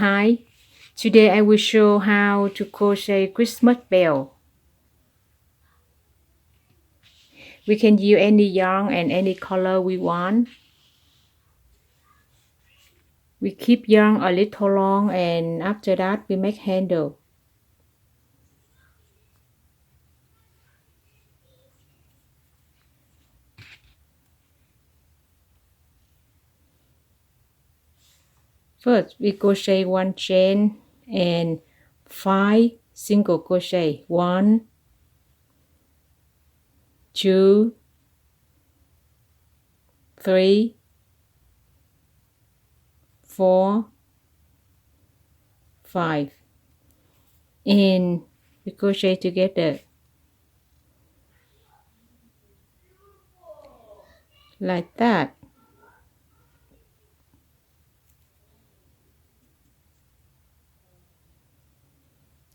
Hi, today I will show how to crochet Christmas bell. We can use any yarn and any color we want. We keep yarn a little long and after that we make handle. First we crochet one chain and 5 single crochet. 1, 2, 3, 4, 5 and we crochet together like that.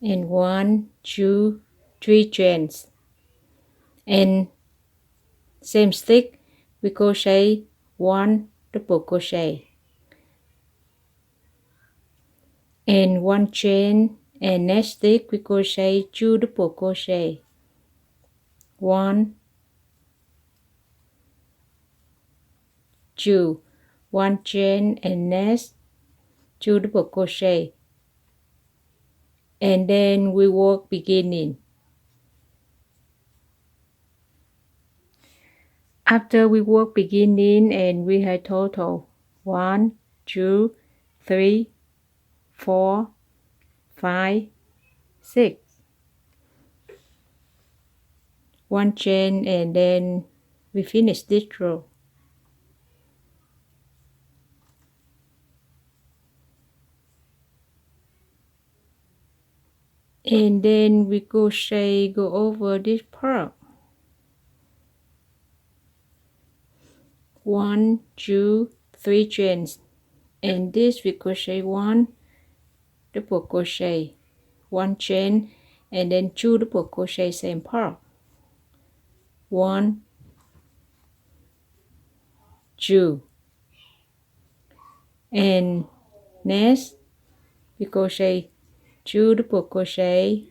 And 1, 2, 3 chains and same stick we crochet 1 double crochet and 1 chain and next stick we crochet 2 double crochet 1, 2, 1 chain and next 2 double crochet and then we work beginning. After we work beginning and we have total 1, 2, 3, 4, 5, 6, 1 chain and then we finish this row. And then we crochet go over this part. 1, 2, 3 chains and this we crochet 1 double crochet 1 chain and then 2 double crochet same part. 1, 2 and next we crochet 2 double crochet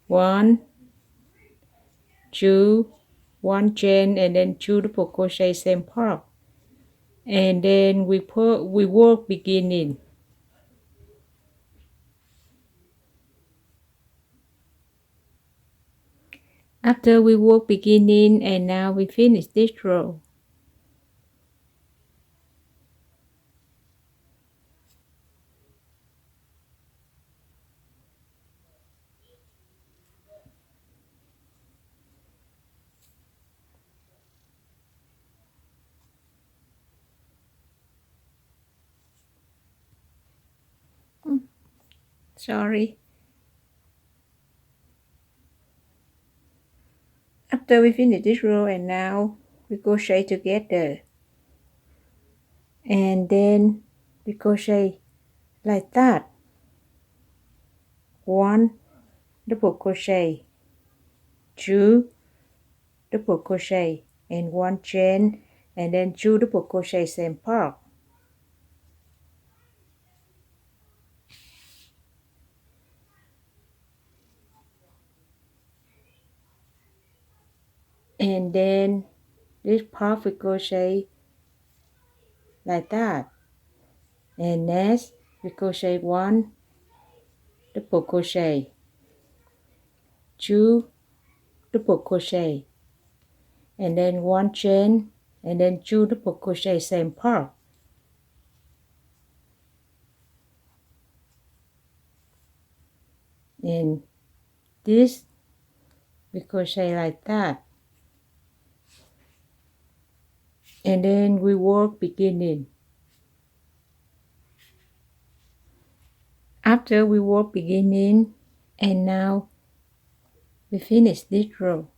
1, 2, 1 chain and then 2 double crochet same part and then we work beginning. After we work beginning and now we finish this row. Sorry. After we finish this row and now we crochet together and then we crochet like that. 1 double crochet, 2 double crochet and 1 chain and then 2 double crochet same part. And then this part we crochet like that and next we crochet 1 double crochet, 2 double crochet and then 1 chain and then 2 double crochet same part. And this we crochet like that and then we work beginning. After we work beginning and now we finish this row.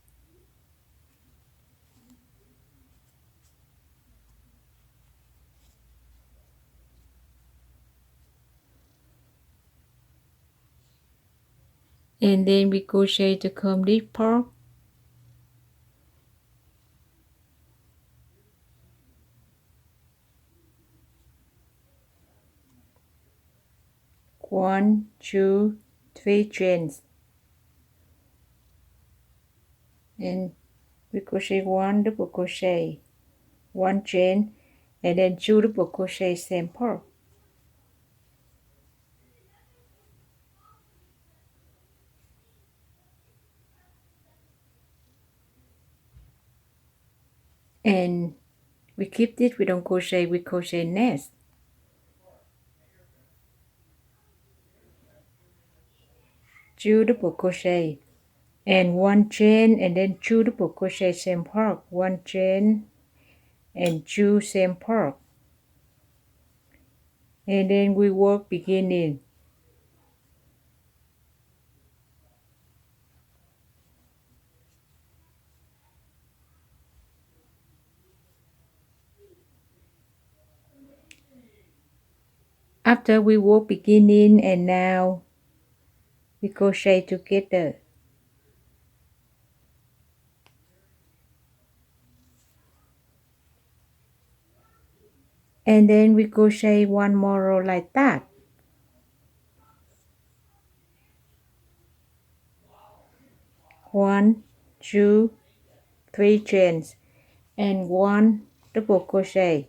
And then we crochet to come this part 1 2 3 chains, and we crochet 1 double crochet, 1 chain, and then 2 double crochet same part. And we keep this, we don't crochet, we crochet next. 2 double crochet and 1 chain, and then 2 double crochet same part, 1 chain and 2 same part, and then we work beginning. After we work beginning, and now we crochet together, and then we crochet 1 more row like that. 1 2 3 chains and 1 double crochet,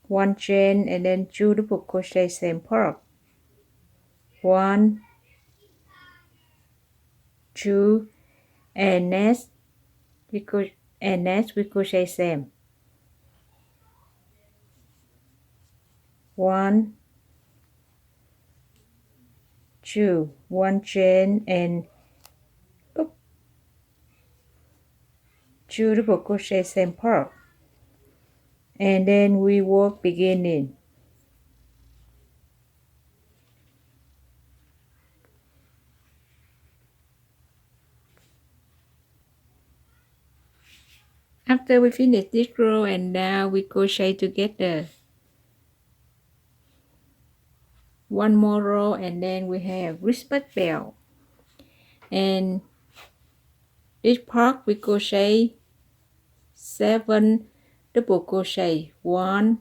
1 chain, and then 2 double crochet same part, 1 2, and next we crochet same, 1 2, 1 chain and 2 double crochet same part, and then we work beginning. After we finish this row, and now we crochet together 1 more row, and then we have wristband belt, and this part we crochet 7 double crochet, 1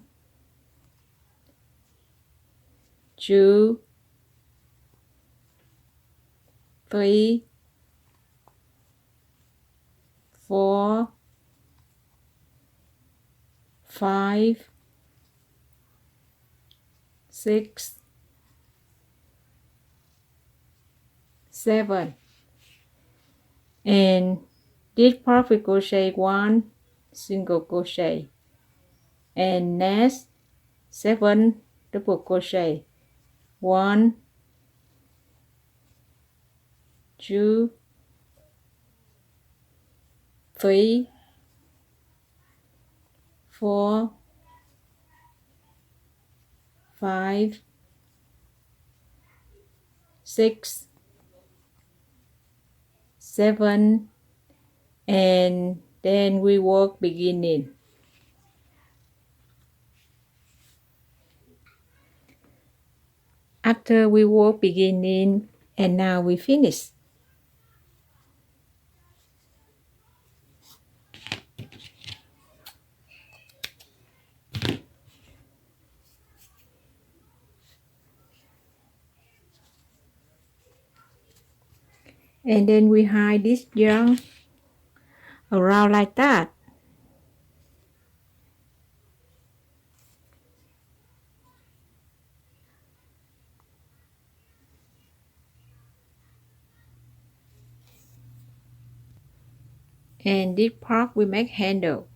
2 3 4 5 6 7, and this part we crochet 1 single crochet, and next 7 double crochet, 1 2 3 4 5 6 7, and then we work beginning. After we work beginning, and now we finish. And then we hide this yarn around like that. And this part we make handle.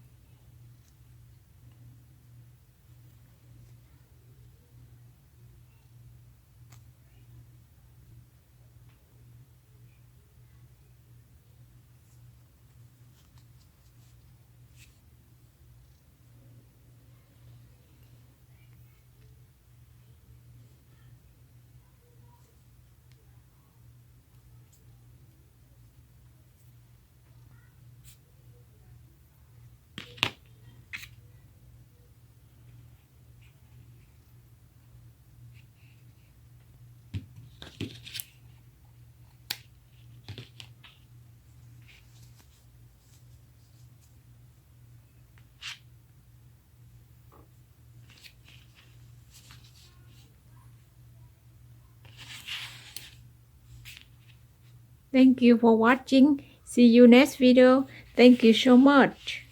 Thank you for watching. See you next video. Thank you so much.